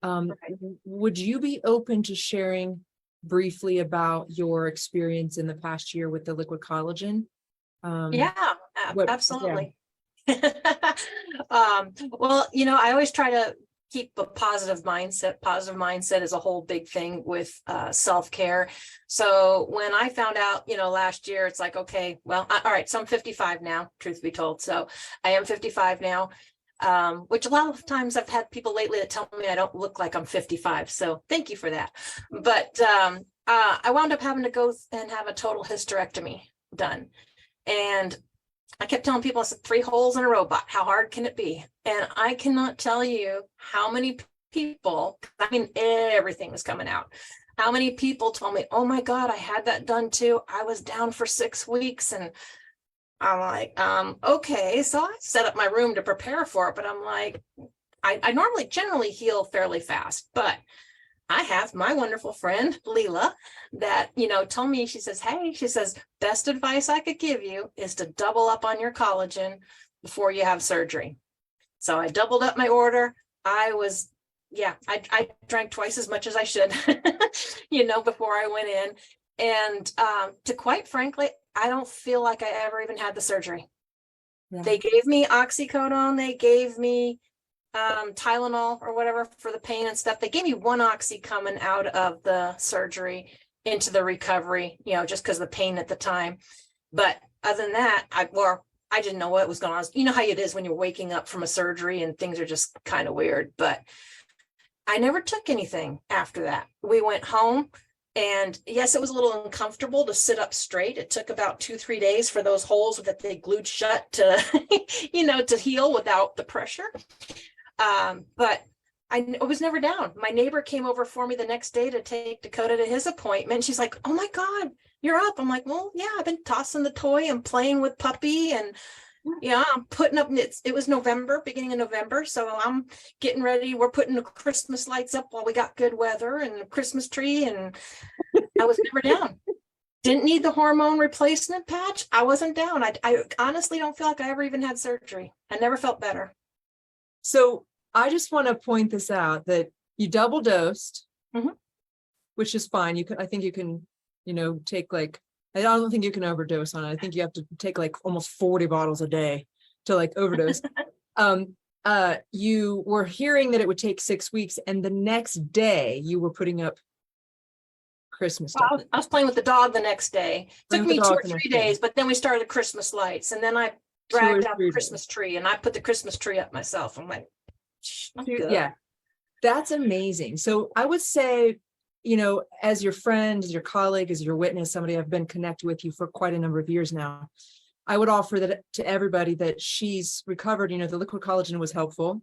Would you be open to sharing briefly about your experience in the past year with the liquid collagen? Yeah, What, yeah, absolutely. Well, I always try to keep a positive mindset. Positive mindset is a whole big thing with self-care. So when I found out, last year, it's like, okay, well, all right, so I'm 55 now, truth be told. So I am 55 now, which a lot of times I've had people lately that tell me I don't look like I'm 55. So thank you for that. But I wound up having to go and have a total hysterectomy done. And I kept telling people, I said, 3 holes in a robot. How hard can it be? And I cannot tell you how many people, I mean, everything was coming out. How many people told me, oh my God, I had that done too. I was down for 6 weeks. And I'm like, okay. So I set up my room to prepare for it. But I'm like, I normally generally heal fairly fast, but I have my wonderful friend, Lila, that, told me, she says, hey, she says, best advice I could give you is to double up on your collagen before you have surgery. So I doubled up my order. I drank twice as much as I should, before I went in. And to quite frankly, I don't feel like I ever even had the surgery. Yeah. They gave me oxycodone. They gave me Tylenol or whatever for the pain and stuff. They gave me 1 oxy coming out of the surgery into the recovery, just because of the pain at the time. But other than that, I didn't know what was going on. You know how it is when you're waking up from a surgery and things are just kind of weird, but I never took anything after that. We went home, and yes, it was a little uncomfortable to sit up straight. It took about 2-3 days for those holes that they glued shut to, to heal without the pressure. But I was never down. My neighbor came over for me the next day to take Dakota to his appointment. She's like, oh my God, you're up. I'm like, well, yeah, I've been tossing the toy and playing with puppy, and I'm putting up, it was November, beginning of November. So I'm getting ready. We're putting the Christmas lights up while we got good weather and a Christmas tree. And I was never down. Didn't need the hormone replacement patch. I wasn't down. I honestly don't feel like I ever even had surgery. I never felt better. So I just want to point this out, that you double dosed, which is fine. I think you can, take I don't think you can overdose on it. I think you have to take like almost 40 bottles a day to like overdose. You were hearing that it would take 6 weeks, and the next day you were putting up Christmas stuff. Well, I was playing with the dog the next day. Took me 2 or 3 days, but then we started the Christmas lights, and then I dragged out the Christmas tree, and I put the Christmas tree up myself. I'm like, yeah, that's amazing. So I would say, as your friend, as your colleague, as your witness, somebody I've been connected with you for quite a number of years now, I would offer that to everybody, that she's recovered. The liquid collagen was helpful,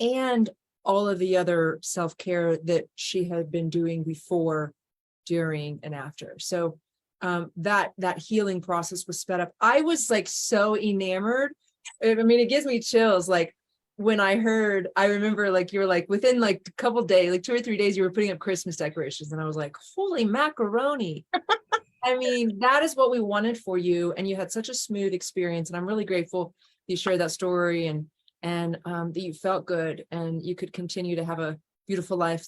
and all of the other self-care that she had been doing before, during, and after. So that healing process was sped up. I was like so enamored. I mean, it gives me chills. Like when I remember like you were like within like a couple days, like 2 or 3 days, you were putting up Christmas decorations, and I was like, holy macaroni. I mean, that is what we wanted for you, and you had such a smooth experience, and I'm really grateful you shared that story, and that you felt good and you could continue to have a beautiful life